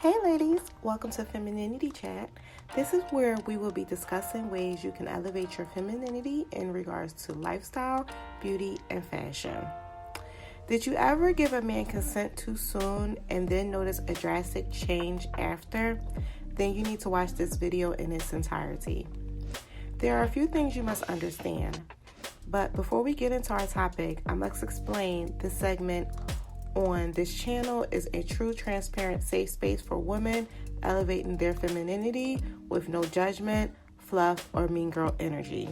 Hey ladies, welcome to Femininity Chat. This is where we will be discussing ways you can elevate your femininity in regards to lifestyle, beauty, and fashion. Did you ever give a man consent too soon and then notice a drastic change after? Then you need to watch this video in its entirety. There are a few things you must understand, but before we get into our topic, I must explain this segment on this channel is a true, transparent, safe space for women elevating their femininity with no judgment, fluff, or mean girl energy.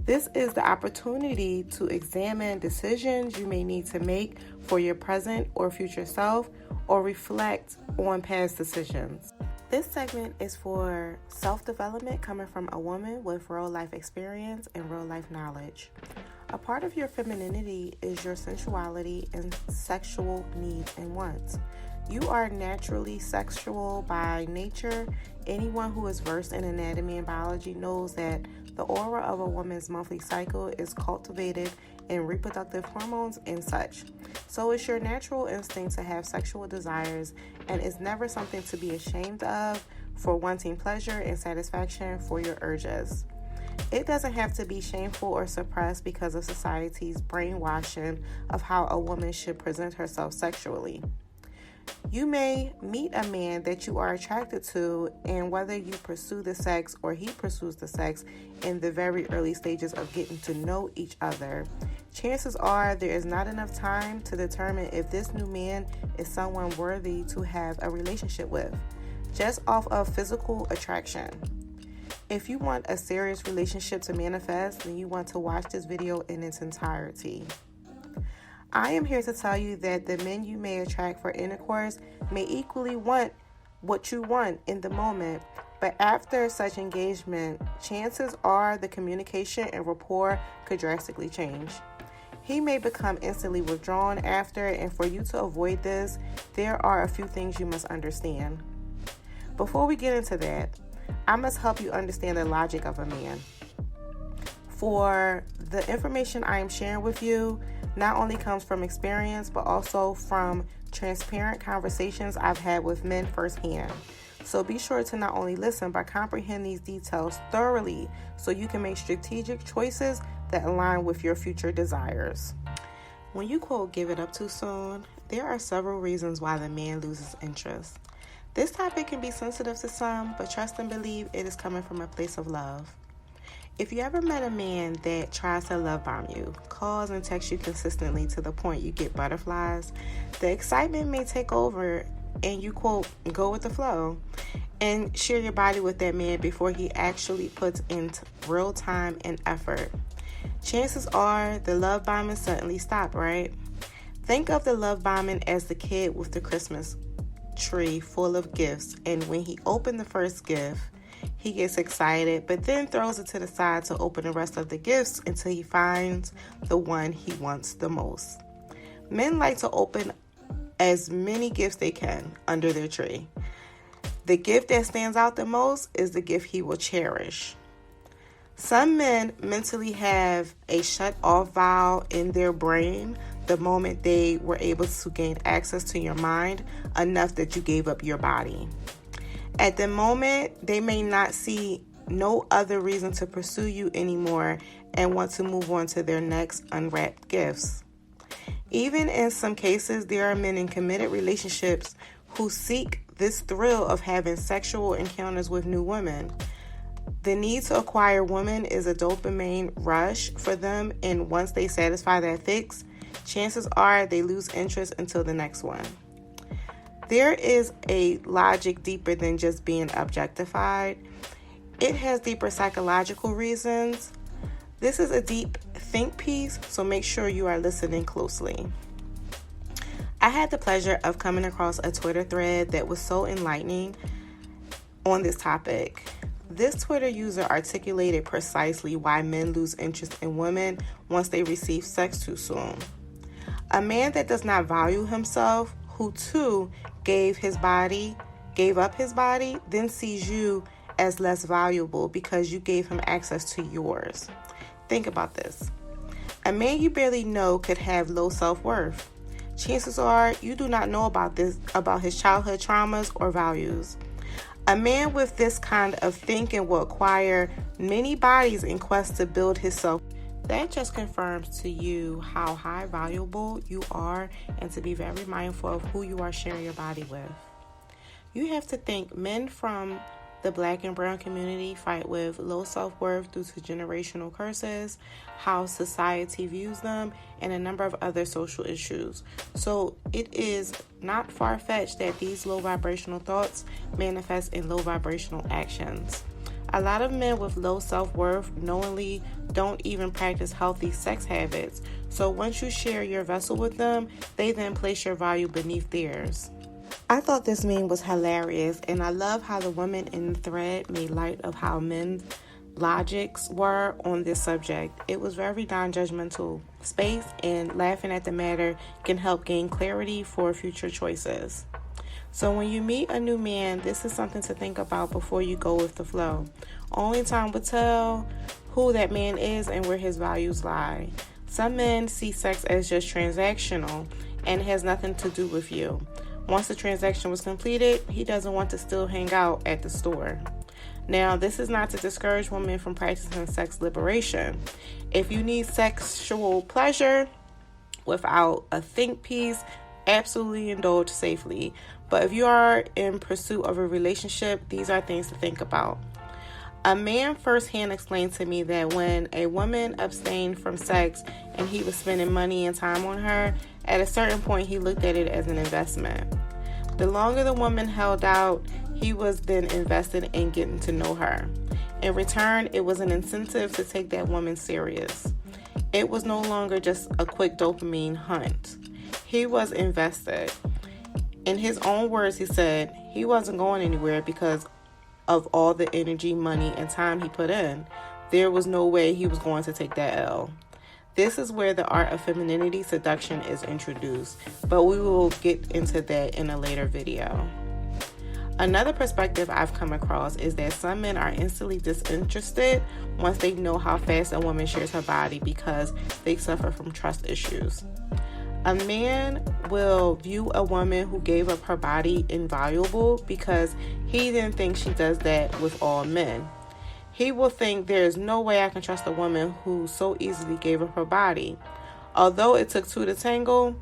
This is the opportunity to examine decisions you may need to make for your present or future self, or reflect on past decisions. This segment is for self-development coming from a woman with real-life experience and real-life knowledge. A part of your femininity is your sensuality and sexual needs and wants. You are naturally sexual by nature. Anyone who is versed in anatomy and biology knows that the aura of a woman's monthly cycle is cultivated in reproductive hormones and such. So it's your natural instinct to have sexual desires, and it's never something to be ashamed of for wanting pleasure and satisfaction for your urges. It doesn't have to be shameful or suppressed because of society's brainwashing of how a woman should present herself sexually. You may meet a man that you are attracted to, and whether you pursue the sex or he pursues the sex in the very early stages of getting to know each other, chances are there is not enough time to determine if this new man is someone worthy to have a relationship with, just off of physical attraction. If you want a serious relationship to manifest, then you want to watch this video in its entirety. I am here to tell you that the men you may attract for intercourse may equally want what you want in the moment, but after such engagement, chances are the communication and rapport could drastically change. He may become instantly withdrawn after, and for you to avoid this, there are a few things you must understand. Before we get into that, I must help you understand the logic of a man. For the information I am sharing with you not only comes from experience, but also from transparent conversations I've had with men firsthand. So be sure to not only listen, but comprehend these details thoroughly so you can make strategic choices that align with your future desires. When you quote, "give it up too soon," there are several reasons why the man loses interest. This topic can be sensitive to some, but trust and believe it is coming from a place of love. If you ever met a man that tries to love bomb you, calls and texts you consistently to the point you get butterflies, the excitement may take over and you, quote, "go with the flow," and share your body with that man before he actually puts in real time and effort. Chances are the love bombing suddenly stopped, right? Think of the love bombing as the kid with the Christmas tree full of gifts, and when he opened the first gift, he gets excited, but then throws it to the side to open the rest of the gifts until he finds the one he wants the most. Men like to open as many gifts they can under their tree. The gift that stands out the most is the gift he will cherish. Some men mentally have a shut-off valve in their brain the moment they were able to gain access to your mind enough that you gave up your body. At the moment, they may not see no other reason to pursue you anymore and want to move on to their next unwrapped gifts. Even in some cases, there are men in committed relationships who seek this thrill of having sexual encounters with new women. The need to acquire women is a dopamine rush for them, and once they satisfy that fix, chances are they lose interest until the next one. There is a logic deeper than just being objectified. It has deeper psychological reasons. This is a deep think piece, so make sure you are listening closely. I had the pleasure of coming across a Twitter thread that was so enlightening on this topic. This Twitter user articulated precisely why men lose interest in women once they receive sex too soon. A man that does not value himself, who too gave up his body, then sees you as less valuable because you gave him access to yours. Think about this. A man you barely know could have low self-worth. chances are you do not know about his childhood traumas or values. A man with this kind of thinking will acquire many bodies in quest to build his self. That just confirms to you how high valuable you are and to be very mindful of who you are sharing your body with. You have to think men from the Black and brown community fight with low self-worth due to generational curses, how society views them, and a number of other social issues. So it is not far-fetched that these low vibrational thoughts manifest in low vibrational actions. A lot of men with low self-worth knowingly don't even practice healthy sex habits. So once you share your vessel with them, they then place your value beneath theirs. I thought this meme was hilarious, and I love how the women in the thread made light of how men's logics were on this subject. It was very non-judgmental space, and laughing at the matter can help gain clarity for future choices. So when you meet a new man, this is something to think about before you go with the flow. Only time will tell who that man is and where his values lie. Some men see sex as just transactional and has nothing to do with you. Once the transaction was completed, he doesn't want to still hang out at the store. Now, this is not to discourage women from practicing sex liberation. If you need sexual pleasure without a think piece, absolutely indulge safely. But if you are in pursuit of a relationship, these are things to think about. A man firsthand explained to me that when a woman abstained from sex and he was spending money and time on her, at a certain point he looked at it as an investment. The longer the woman held out, he was then invested in getting to know her. In return, it was an incentive to take that woman serious. It was no longer just a quick dopamine hunt. He was invested. In his own words, he said he wasn't going anywhere because of all the energy, money, and time he put in. There was no way he was going to take that L. This is where the art of femininity seduction is introduced, but we will get into that in a later video. Another perspective I've come across is that some men are instantly disinterested once they know how fast a woman shares her body because they suffer from trust issues. A man will view a woman who gave up her body invaluable because he didn't think she does that with all men. He will think there is no way I can trust a woman who so easily gave up her body. Although it took two to tango,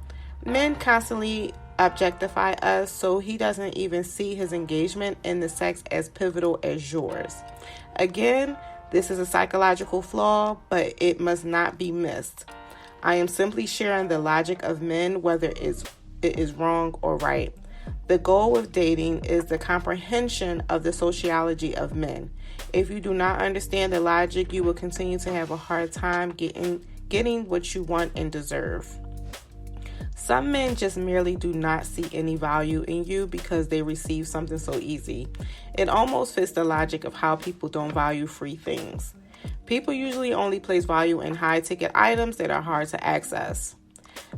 men constantly objectify us, so he doesn't even see his engagement in the sex as pivotal as yours. Again, this is a psychological flaw, but it must not be missed. I am simply sharing the logic of men, whether it is wrong or right. The goal with dating is the comprehension of the sociology of men. If you do not understand the logic, you will continue to have a hard time getting what you want and deserve. Some men just merely do not see any value in you because they receive something so easy. It almost fits the logic of how people don't value free things. People usually only place value in high-ticket items that are hard to access.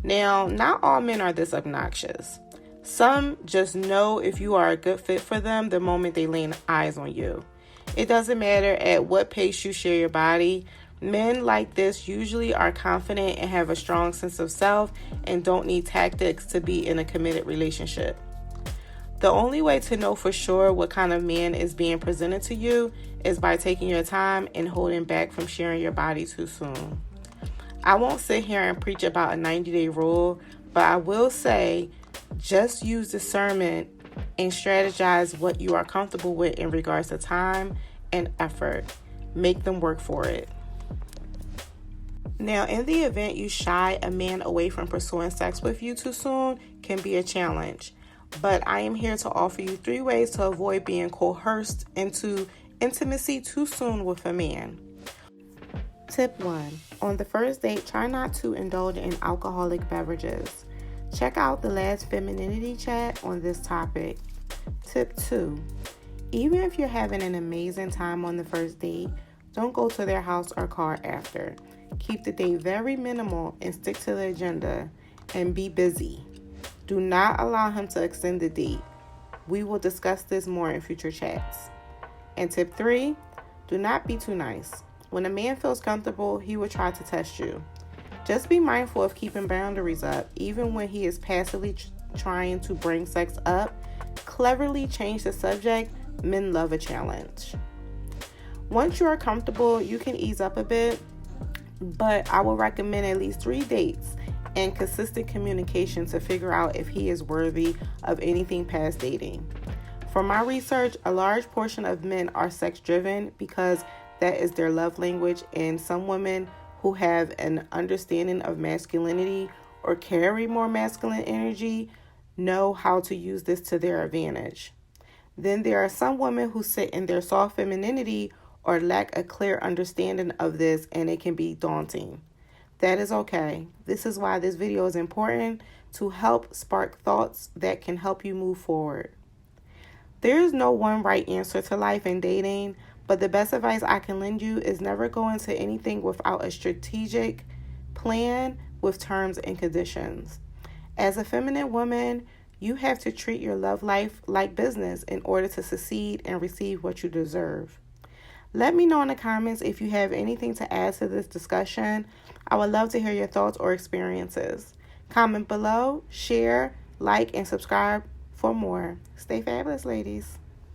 Now, not all men are this obnoxious. Some just know if you are a good fit for them the moment they lay eyes on you. It doesn't matter at what pace you share your body. Men like this usually are confident and have a strong sense of self and don't need tactics to be in a committed relationship. The only way to know for sure what kind of man is being presented to you is by taking your time and holding back from sharing your body too soon. I won't sit here and preach about a 90-day rule, but I will say just use discernment and strategize what you are comfortable with in regards to time and effort. Make them work for it. Now, in the event you shy a man away from pursuing sex with you too soon can be a challenge. But I am here to offer you 3 ways to avoid being coerced into intimacy too soon with a man. Tip 1. On the first date, try not to indulge in alcoholic beverages. Check out the last Femininity chat on this topic. Tip 2. Even if you're having an amazing time on the first date, don't go to their house or car after. Keep the date very minimal and stick to the agenda and be busy. Do not allow him to extend the date. We will discuss this more in future chats. And tip 3, do not be too nice. When a man feels comfortable, he will try to test you. Just be mindful of keeping boundaries up, even when he is passively trying to bring sex up. Cleverly change the subject. Men love a challenge. Once you are comfortable, you can ease up a bit, but I will recommend at least 3 dates and consistent communication to figure out if he is worthy of anything past dating. From my research, a large portion of men are sex driven because that is their love language, and some women who have an understanding of masculinity or carry more masculine energy know how to use this to their advantage. Then there are some women who sit in their soft femininity or lack a clear understanding of this, and it can be daunting. That is okay. This is why this video is important, to help spark thoughts that can help you move forward. There is no one right answer to life and dating, but the best advice I can lend you is never go into anything without a strategic plan with terms and conditions. As a feminine woman, you have to treat your love life like business in order to succeed and receive what you deserve. Let me know in the comments if you have anything to add to this discussion. I would love to hear your thoughts or experiences. Comment below, share, like, and subscribe for more. Stay fabulous, ladies.